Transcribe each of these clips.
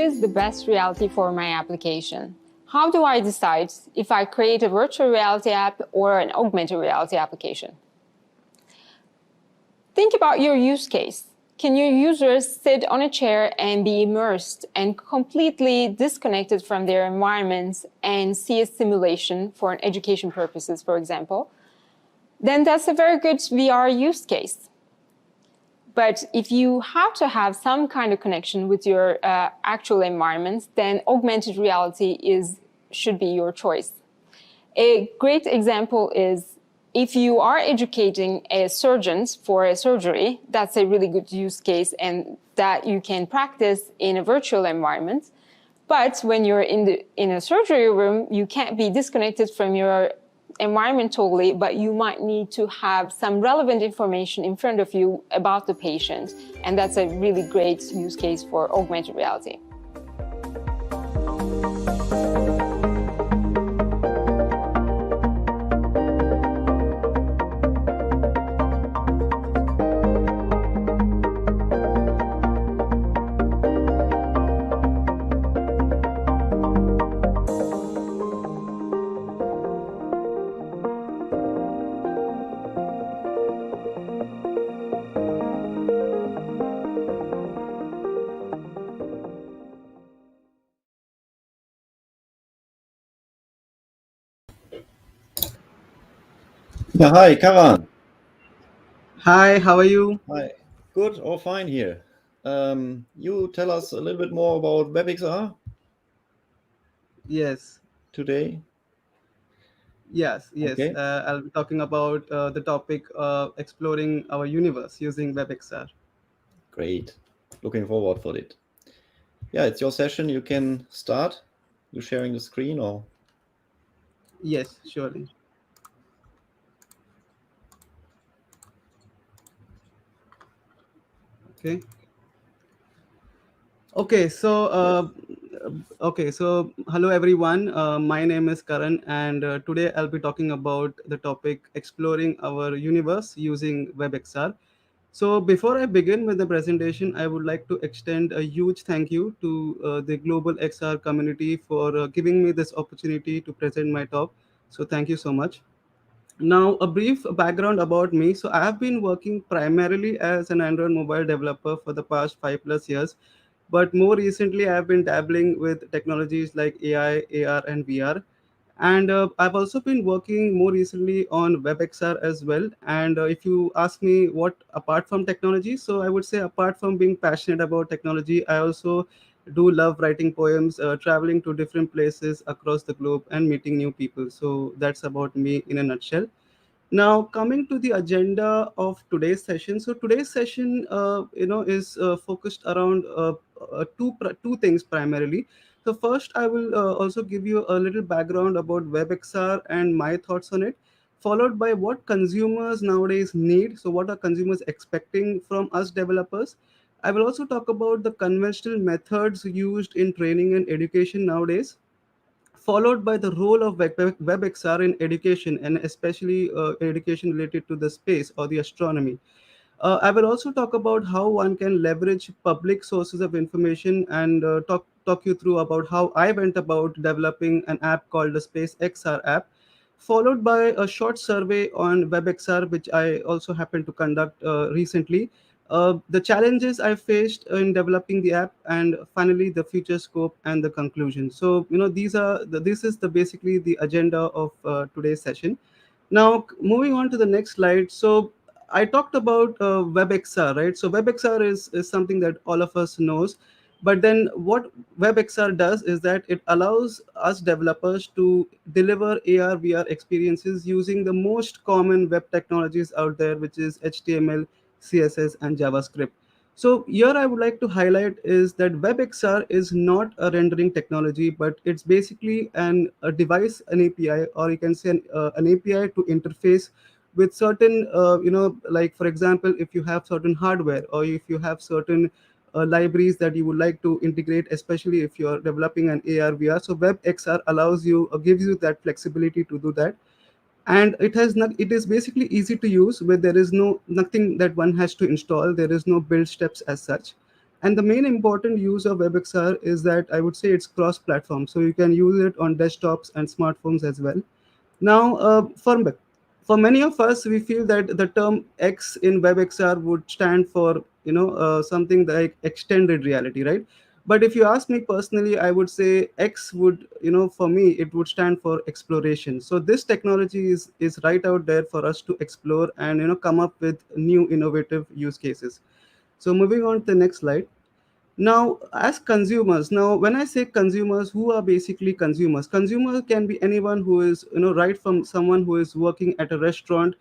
is the best reality for my application? How do I decide if I create a virtual reality app or an augmented reality application? Think about your use case. Can your users sit on a chair and be immersed and completely disconnected from their environments and see a simulation for education purposes, for example? Then that's a very good VR use case. But if you have to have some kind of connection with your actual environments, then augmented reality should be your choice. A great example is if you are educating a surgeon for a surgery, that's a really good use case and that you can practice in a virtual environment. But when you're in a surgery room, you can't be disconnected from your environment totally, but you might need to have some relevant information in front of you about the patient. And that's a really great use case for augmented reality. Yeah, hi, Karan. Hi, how are you? Hi. Good, all fine here. You tell us a little bit more about WebXR Yes, today. yes. Okay, I'll be talking about the topic exploring our universe using WebXR. great. Looking forward for it. Yeah, it's your session. You can start. You sharing the screen or? Yes, surely. Okay. Okay, so hello everyone. My name is Karan, and today I'll be talking about the topic exploring our universe using WebXR. So before I begin with the presentation, I would like to extend a huge thank you to the Global XR community for giving me this opportunity to present my talk. So thank you so much. Now, a brief background about me. So I have been working primarily as an Android mobile developer for the past 5+ years, but more recently I have been dabbling with technologies like AI, AR, and VR. And I've also been working more recently on WebXR as well. And if you ask me what apart from technology, so I would say apart from being passionate about technology, I also do love writing poems, traveling to different places across the globe, and meeting new people. So that's about me in a nutshell. Now, coming to the agenda of today's session. So today's session, is focused around two things primarily. So first, I will also give you a little background about WebXR and my thoughts on it, followed by what consumers nowadays need. So what are consumers expecting from us developers? I will also talk about the conventional methods used in training and education nowadays, followed by the role of WebXR in education, and especially education related to the space or the astronomy. I will also talk about how one can leverage public sources of information, and talk you through about how I went about developing an app called the Space XR app, followed by a short survey on WebXR, which I also happened to conduct recently. The challenges I faced in developing the app, and finally the future scope and the conclusion. So this is the basically the agenda of today's session. Now, moving on to the next slide. So I talked about WebXR, right? So WebXR is something that all of us knows. But then what WebXR does is that it allows us developers to deliver AR, VR experiences using the most common web technologies out there, which is HTML, CSS, and JavaScript. So here I would like to highlight is that WebXR is not a rendering technology, but it's basically a device, an API, or you can say an API to interface with certain, like for example, if you have certain hardware, or if you have certain libraries that you would like to integrate, especially if you're developing an AR, VR. So WebXR allows you, or gives you that flexibility to do that. And it is basically easy to use, where there is nothing that one has to install. There is no build steps as such. And the main important use of WebXR is that I would say it's cross-platform, so you can use it on desktops and smartphones as well. Now, for many of us, we feel that the term X in WebXR would stand for something like extended reality, right? But if you ask me personally, I would say X would, for me, it would stand for exploration. So this technology is right out there for us to explore and come up with new innovative use cases. So moving on to the next slide. Now, as consumers, now when I say consumers, who are basically consumers? Consumer can be anyone who is, right from someone who is working at a restaurant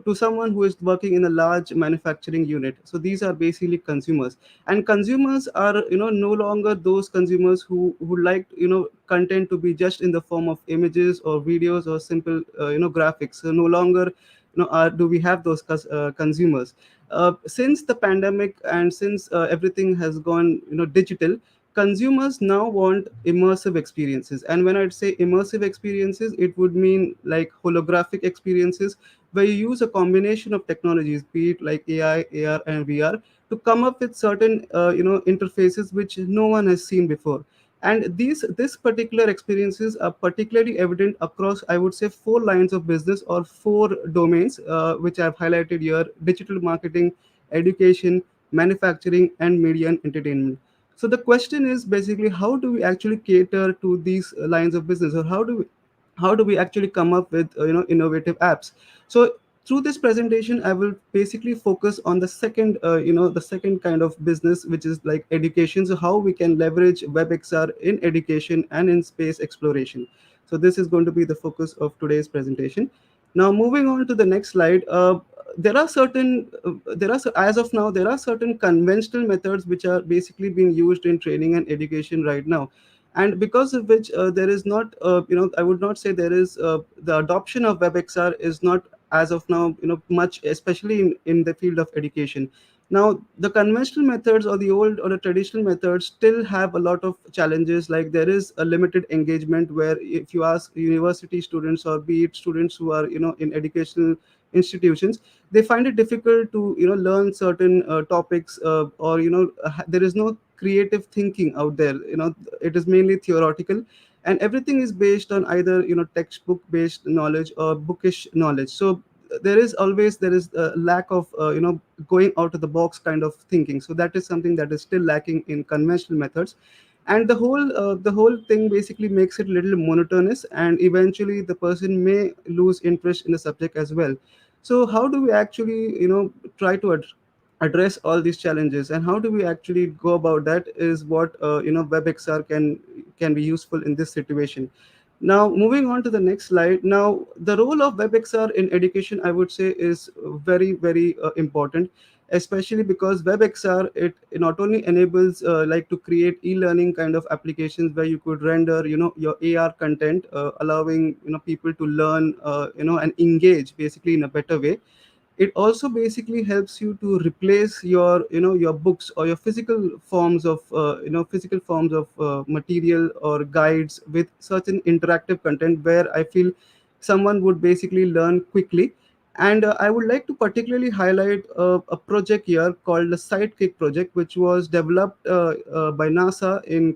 to someone who is working in a large manufacturing unit. So these are basically consumers, and consumers are, no longer those consumers who like, content to be just in the form of images or videos or simple, graphics. So no longer, do we have those consumers. Since the pandemic and since everything has gone digital, consumers now want immersive experiences. And when I say immersive experiences, it would mean like holographic experiences, where you use a combination of technologies, be it like AI, AR, and VR, to come up with certain interfaces which no one has seen before. And these this particular experiences are particularly evident across, I would say, four lines of business or four domains, which I've highlighted here: digital marketing, education, manufacturing, and media and entertainment. So the question is basically, how do we actually cater to these lines of business, or how do we actually come up with innovative apps? So through this presentation, I will basically focus on the second the second kind of business, which is like education. So how we can leverage WebXR in education and in space exploration. So this is going to be the focus of today's presentation. Now moving on to the next slide. As of now, there are certain conventional methods which are basically being used in training and education right now, and because of which there is not, I would not say there is, the adoption of WebXR is not as of now much, especially in the field of education. Now the conventional methods, or the old or the traditional methods, still have a lot of challenges. Like there is a limited engagement, where if you ask university students, or be it students who are in educational institutions, they find it difficult to learn certain topics, or there is no creative thinking out there. It is mainly theoretical, and everything is based on either textbook based knowledge or bookish knowledge. So there is a lack of going out of the box kind of thinking. So that is something that is still lacking in conventional methods, and the whole thing basically makes it a little monotonous, and eventually the person may lose interest in the subject as well. So how do we actually try to address all these challenges, and how do we actually go about that, is what WebXR can be useful in this situation. Now moving on to the next slide. Now the role of WebXR in education, I would say, is very very important, especially because WebXR, it not only enables like to create e-learning kind of applications, where you could render your AR content, allowing people to learn and engage basically in a better way. It also basically helps you to replace your books or your physical forms of material or guides with certain interactive content, where I feel someone would basically learn quickly. And I would like to particularly highlight a project here called the Sidekick project, which was developed by NASA in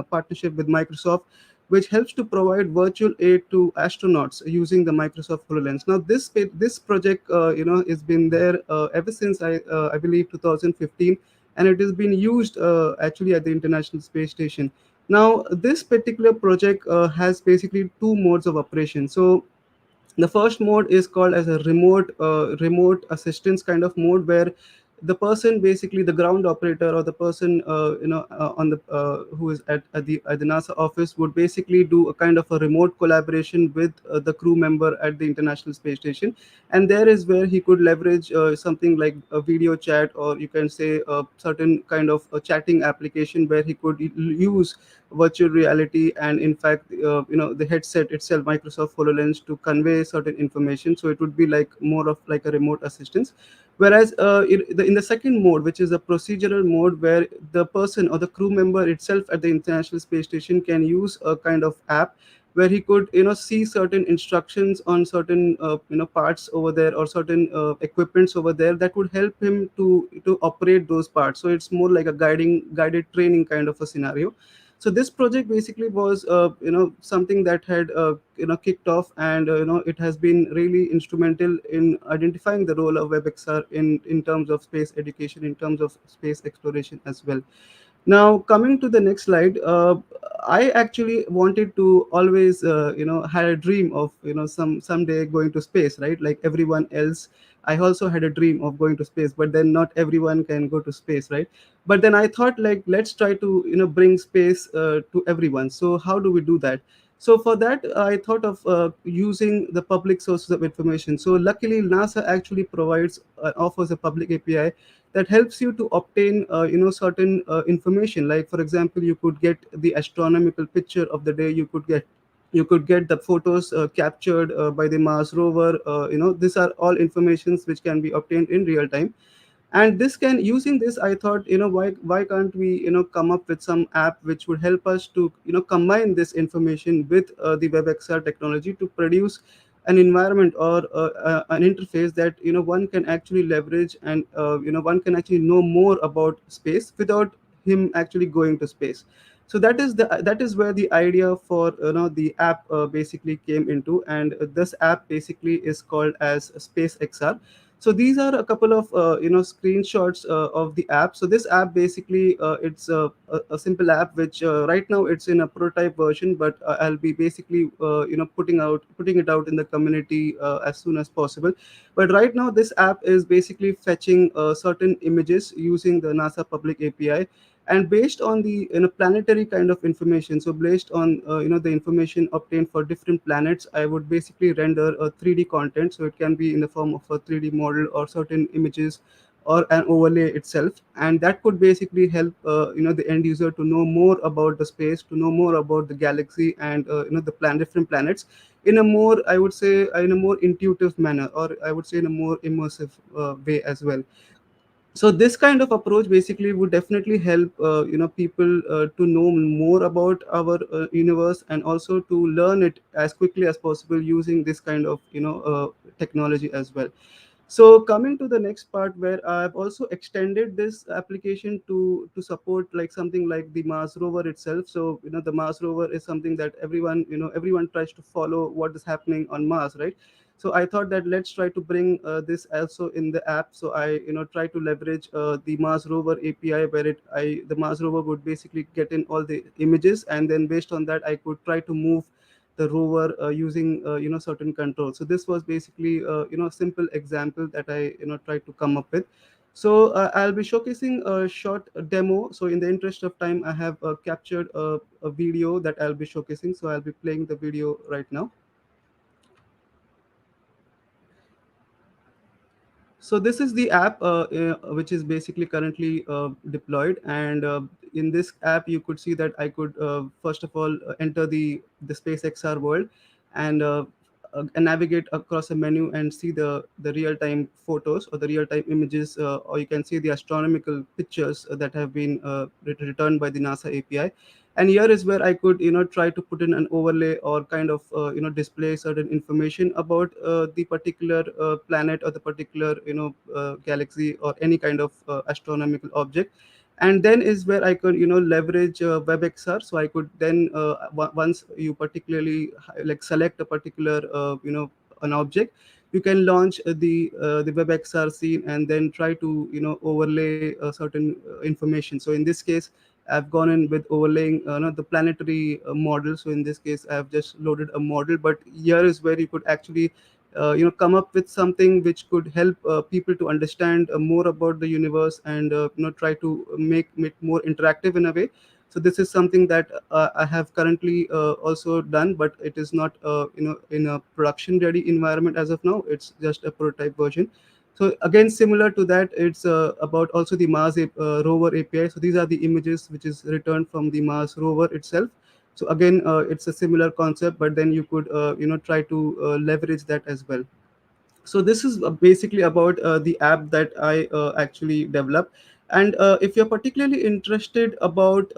partnership with Microsoft, which helps to provide virtual aid to astronauts using the Microsoft HoloLens. Now, this project, has been there ever since I believe 2015, and it has been used actually at the International Space Station. Now, this particular project has basically two modes of operation. So the first mode is called as a remote assistance kind of mode, where the person, basically the ground operator, or the person on the who is at the NASA office, would basically do a kind of a remote collaboration with the crew member at the International Space Station. And there is where he could leverage something like a video chat, or you can say a certain kind of a chatting application, where he could use virtual reality, and in fact the headset itself, Microsoft HoloLens, to convey certain information. So it would be like more of like a remote assistance. Whereas in the second mode, which is a procedural mode, where the person or the crew member itself at the International Space Station can use a kind of app where he could see certain instructions on certain parts over there, or certain equipments over there that would help him to operate those parts. So it's more like a guided training kind of a scenario. So this project basically was something that had kicked off, and it has been really instrumental in identifying the role of WebXR in terms of space education, in terms of space exploration as well. Now, coming to the next slide, I actually wanted to always, had a dream of, someday going to space, right? Like everyone else, I also had a dream of going to space, but then not everyone can go to space, right? But then I thought, like, let's try to, bring space to everyone. So how do we do that? So for that, I thought of using the public sources of information. So luckily, NASA actually offers a public API that helps you to obtain certain information. Like for example, you could get the astronomical picture of the day, you could get the photos captured by the Mars rover. These are all informations which can be obtained in real time. And this can using this, I thought, why can't we come up with some app which would help us to combine this information with the WebXR technology to produce an environment, or an interface that one can actually leverage, and one can actually know more about space without him actually going to space. So that is where the idea for the app basically came into. And this app basically is called as SpaceXR. So these are a couple of screenshots of the app. So this app basically, it's a simple app which right now it's in a prototype version, but I'll be basically putting it out in the community as soon as possible. But right now this app is basically fetching certain images using the NASA public API, and based on the planetary kind of information. So based on the information obtained for different planets, I would basically render a 3D content. So it can be in the form of a 3D model or certain images or an overlay itself, and that could basically help the end user to know more about the space, to know more about the galaxy, and the different planets in a more, I would say, in a more intuitive manner, or I would say in a more immersive way as well. So this kind of approach basically would definitely help people to know more about our universe, and also to learn it as quickly as possible using this kind of technology as well. So coming to the next part, where I've also extended this application to support like something like the Mars rover itself. So the Mars rover is something that everyone tries to follow what is happening on Mars, right? So I thought that let's try to bring this also in the app. So I try to leverage the Mars rover API, where the Mars rover would basically get in all the images, and then based on that I could try to move the rover using certain controls. So this was basically simple example that I tried to come up with. So I'll be showcasing a short demo. So in the interest of time, I have captured a video that I'll be showcasing. So I'll be playing the video right now. So this is the app which is basically currently deployed, and in this app you could see that I could first of all enter the SpaceXR world, and navigate across a menu and see the real time photos or the real time images, or you can see the astronomical pictures that have been returned by the NASA API. And here is where I could try to put in an overlay, or kind of display certain information about the particular planet, or the particular galaxy, or any kind of astronomical object. And then is where I could leverage WebXR. So I could then once you particularly like select a particular an object, you can launch the WebXR scene, and then try to overlay certain information. So in this case, I've gone in with overlaying the planetary model. So in this case, I've just loaded a model, but here is where you could actually come up with something which could help people to understand more about the universe, and try to make it more interactive in a way. So this is something that I have currently also done, but it is not in a production ready environment as of now. It's just a prototype version. So again, similar to that, it's about also the Mars rover API. So these are the images which is returned from the Mars rover itself. So again, it's a similar concept, but then you could try to leverage that as well. So this is basically about the app that I actually developed. And if you're particularly interested about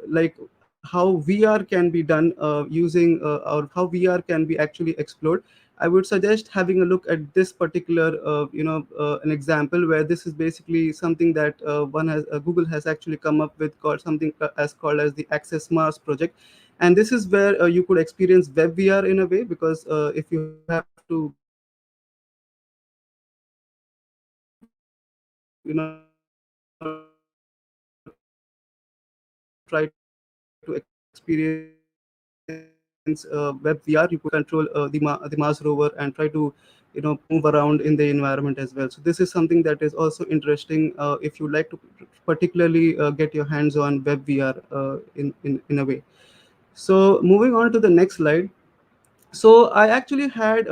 like how VR can be done using or how VR can be actually explored, I would suggest having a look at this particular, an example where this is basically something that Google has actually come up with, called something called as the Access Mars project, and this is where you could experience web VR in a way, because if you have to try to experience web VR, you could control the Mars rover and try to move around in the environment as well. So this is something that is also interesting if you like to particularly get your hands on web VR in a way. So moving on to the next slide. So I actually had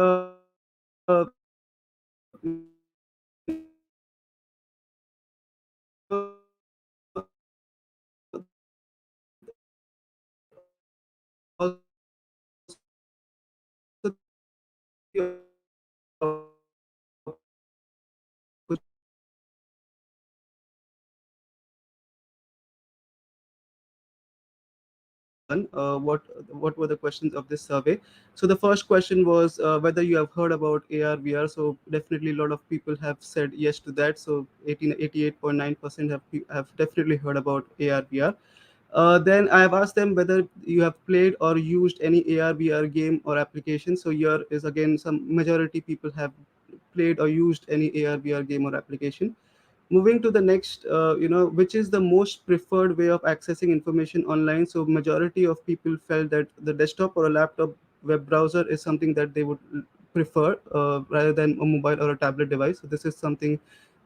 what were the questions of this survey. So the first question was whether you have heard about AR VR. So definitely a lot of people have said yes to that. So 88.9% have definitely heard about AR VR. Then I have asked them whether you have played or used any AR VR game or application. So here is again some majority people have played or used any AR VR game or application. Moving to the next, which is the most preferred way of accessing information online. So majority of people felt that the desktop or a laptop web browser is something that they would prefer rather than a mobile or a tablet device. So this is something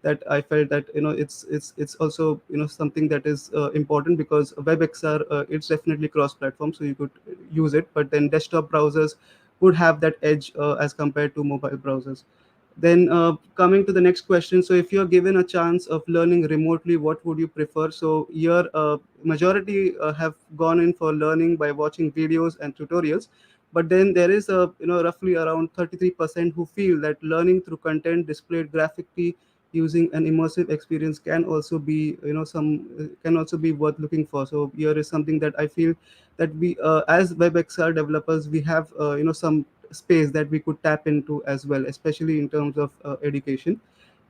that I felt that it's also something that is important, because WebXR, it's definitely cross platform, so you could use it, but then desktop browsers would have that edge as compared to mobile browsers. Then coming to the next question, so if you're given a chance of learning remotely, what would you prefer? So here, majority have gone in for learning by watching videos and tutorials, but then there is a roughly around 33% who feel that learning through content displayed graphically using an immersive experience can also be can also be worth looking for. So here is something that I feel that we as WebXR developers, we have some space that we could tap into as well, especially in terms of education.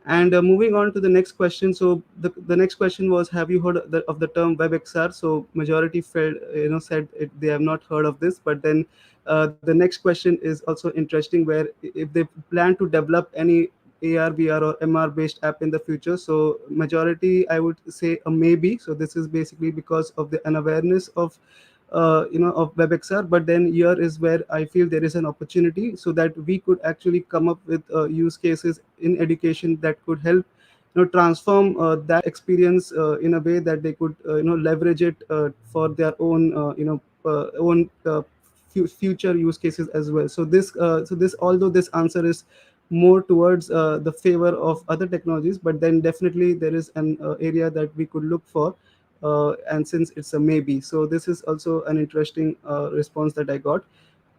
And moving on to the next question. So the next question was, have you heard of the term WebXR? So majority felt, said they have not heard of this. But then the next question is also interesting, where if they plan to develop any AR, VR or MR based app in the future. So majority, I would say a maybe. So this is basically because of the unawareness of of WebXR. But then here is where I feel there is an opportunity, so that we could actually come up with use cases in education that could help transform that experience in a way that they could leverage it for their own own future use cases as well. So this, although this answer is more towards the favor of other technologies, but then definitely there is an area that we could look for, and since it's a maybe, so this is also an interesting response that I got.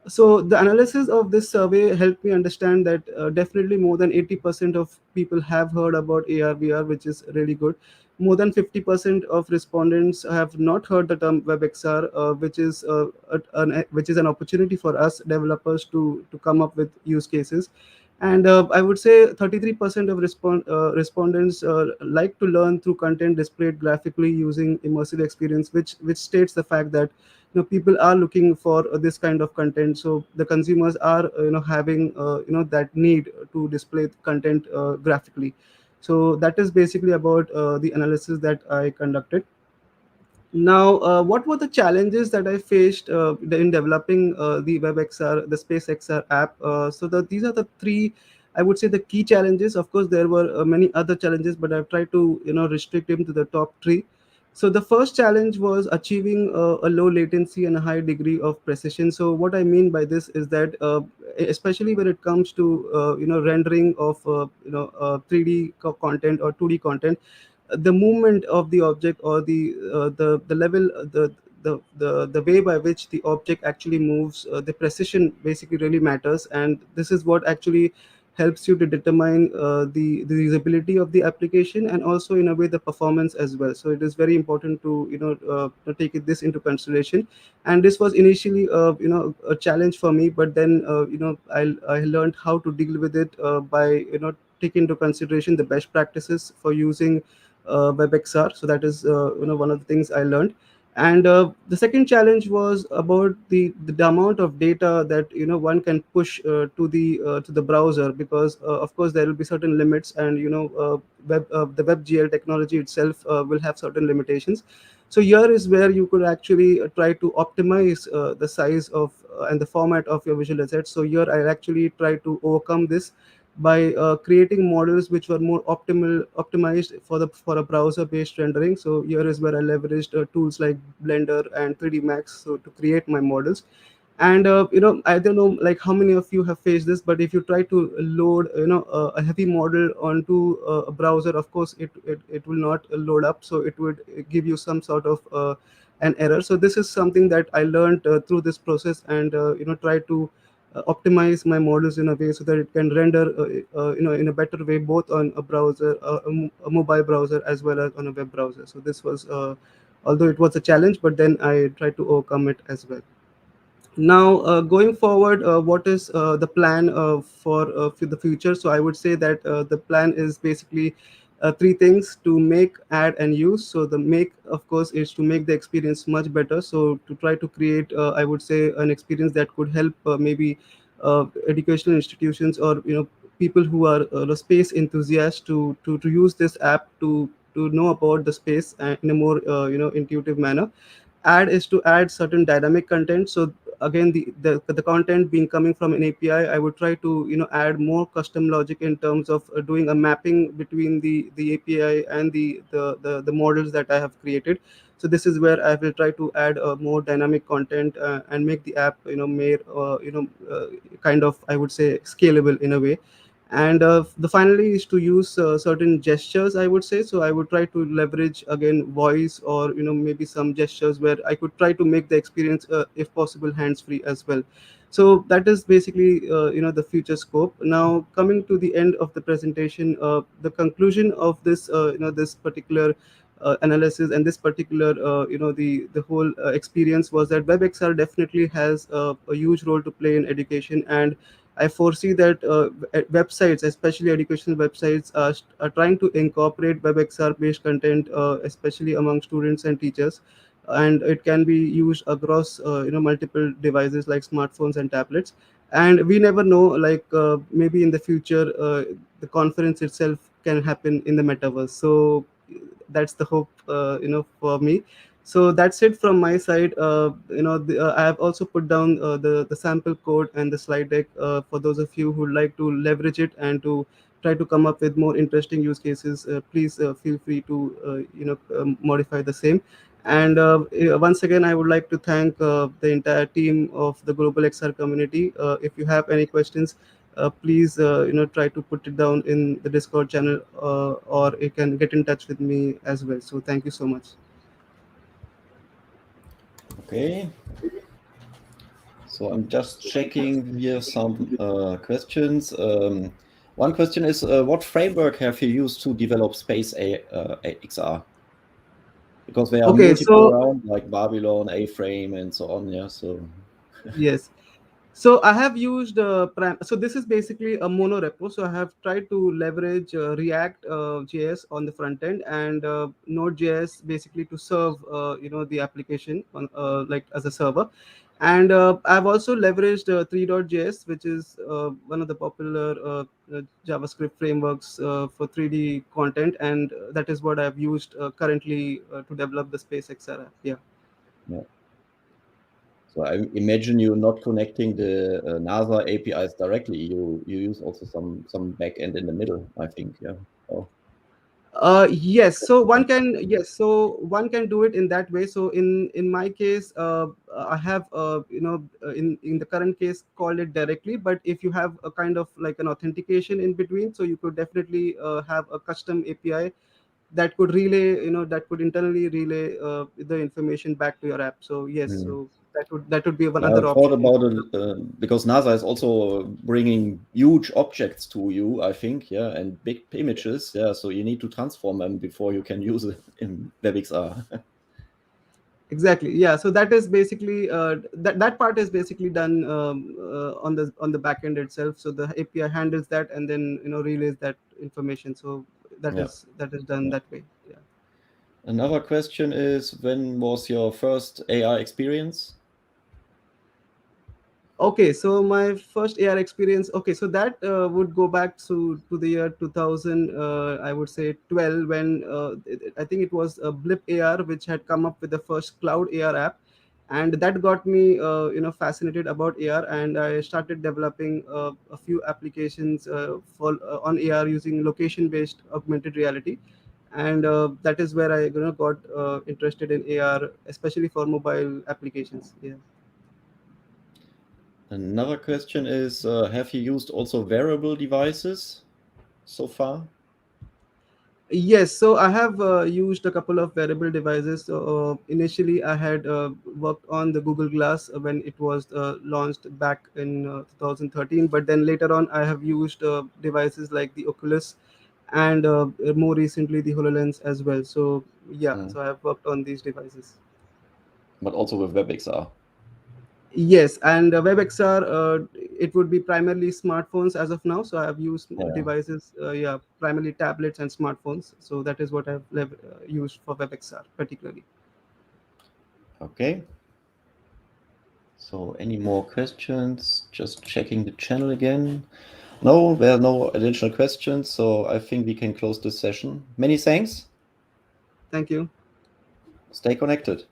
So the analysis of this survey helped me understand that definitely more than 80% of people have heard about AR VR, which is really good. More than 50% of respondents have not heard the term WebXR, which is an opportunity for us developers to come up with use cases. And I would say 33% of respondents like to learn through content displayed graphically using immersive experience, which states the fact that people are looking for this kind of content. So the consumers are having that need to display content graphically. So that is basically about the analysis that I conducted. Now, what were the challenges that I faced in developing the WebXR, the SpaceXR app? These are the three, I would say, the key challenges. Of course, there were many other challenges, but I've tried to restrict them to the top three. So the first challenge was achieving a low latency and a high degree of precision. So what I mean by this is that, especially when it comes to rendering of 3D content or 2D content, the movement of the object, or the level, the way by which the object actually moves, the precision basically really matters. And this is what actually helps you to determine the usability of the application, and also in a way the performance as well. So it is very important to to take this into consideration. And this was initially a challenge for me, but then I learned how to deal with it by take into consideration the best practices for using WebXR. So that is one of the things I learned. And the second challenge was about the amount of data that one can push to the browser, because of course there will be certain limits, and the WebGL technology itself will have certain limitations. So here is where you could actually try to optimize the size of and the format of your visual assets. So here I actually try to overcome this by creating models which were more optimized for a browser based rendering. So here is where I leveraged tools like Blender and 3D Max so to create my models. And I don't know like how many of you have faced this, but if you try to load a heavy model onto a browser, of course it will not load up, so it would give you some sort of an error. So this is something that I learned through this process, and try to optimize my models in a way so that it can render in a better way, both on a browser, a mobile browser, as well as on a web browser. So this was although it was a challenge, but then I tried to overcome it as well. Now, going forward, what is the plan for the future? So I would say that the plan is basically three things: to make, add, and use. So the make, of course, is to make the experience much better. So to try to create, I would say, an experience that could help maybe educational institutions, or people who are space enthusiasts to use this app to know about the space in a more intuitive manner. Add is to add certain dynamic content. So again, the content being coming from an API, I would try to add more custom logic in terms of doing a mapping between the API and the models that I have created. So this is where I will try to add more dynamic content and make the app kind of, I would say, scalable in a way. And the finally is to use certain gestures, I would say. So I would try to leverage again voice, or maybe some gestures where I could try to make the experience if possible hands free as well. So that is basically the future scope. Now, coming to the end of the presentation, the conclusion of this this particular analysis and this particular the whole experience was that WebXR definitely has a huge role to play in education. And I foresee that websites, especially educational websites, are trying to incorporate WebXR based content, especially among students and teachers. And it can be used across multiple devices like smartphones and tablets. And we never know, like maybe in the future, the conference itself can happen in the metaverse. So that's the hope for me. So that's it from my side. I have also put down the sample code and the slide deck for those of you who would like to leverage it and to try to come up with more interesting use cases. Please feel free to modify the same. And once again, I would like to thank the entire team of the Global XR community. If you have any questions, please try to put it down in the Discord channel, or you can get in touch with me as well. So thank you so much. Okay. So I'm just checking here some questions. One question is, what framework have you used to develop Space XR? Because there are Okay, multiple so around, like Babylon, A-Frame, and so on. Yeah. So yes. So I have used so this is basically a mono repo. So I have tried to leverage React JS on the front end, and Node.js basically to serve the application on like as a server. And I've also leveraged 3.js, which is one of the popular JavaScript frameworks for 3D content, and that is what I've used currently to develop the SpaceXR app. Yeah. yeah. So I imagine you're not connecting the NASA APIs directly. You use also some backend in the middle, I think. Yeah. Oh, Yes, so one can do it in that way. So in my case, I have in the current case called it directly. But if you have a kind of like an authentication in between, so you could definitely have a custom API that could internally relay the information back to your app. So yes, hmm. so that would be one I other thought option. about it because NASA is also bringing huge objects to you, I think, yeah, and big images, yeah. So you need to transform them before you can use it in WebXR. Exactly. Yeah. So that is basically that part is basically done on the back end itself. So the API handles that and then relays that information. So that Yeah. is done that way. Yeah. Another question is, when was your first AR experience? Okay, so my first AR experience. Okay, so that would go back to the year 2000. I would say 12, when I think it was a Blip AR which had come up with the first cloud AR app, and that got me fascinated about AR, and I started developing a few applications for on AR using location based augmented reality, and that is where I got interested in AR, especially for mobile applications. Yeah. Another question is, have you used also wearable devices so far? Yes, so I have used a couple of wearable devices. So, initially, I had worked on the Google Glass when it was launched back in 2013. But then later on, I have used devices like the Oculus, and more recently the HoloLens as well. So yeah, Mm. so I have worked on these devices. But also with WebXR. Yes, and WebXR, it would be primarily smartphones as of now. So I have used Yeah. devices, yeah, primarily tablets and smartphones. So that is what I've used for WebXR particularly. Okay. So any more questions? Just checking the channel again. No, there are no additional questions. So I think we can close this session. Many thanks. Thank you. Stay connected.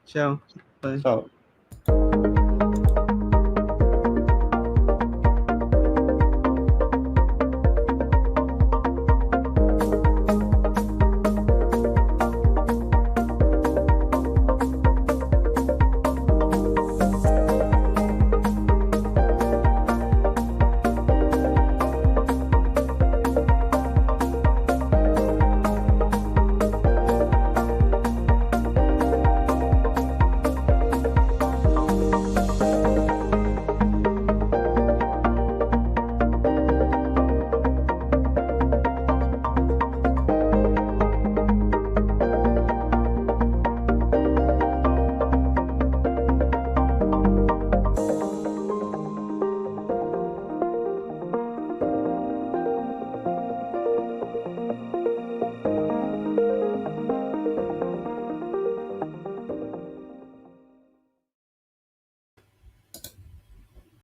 Ciao. Bye. Ciao.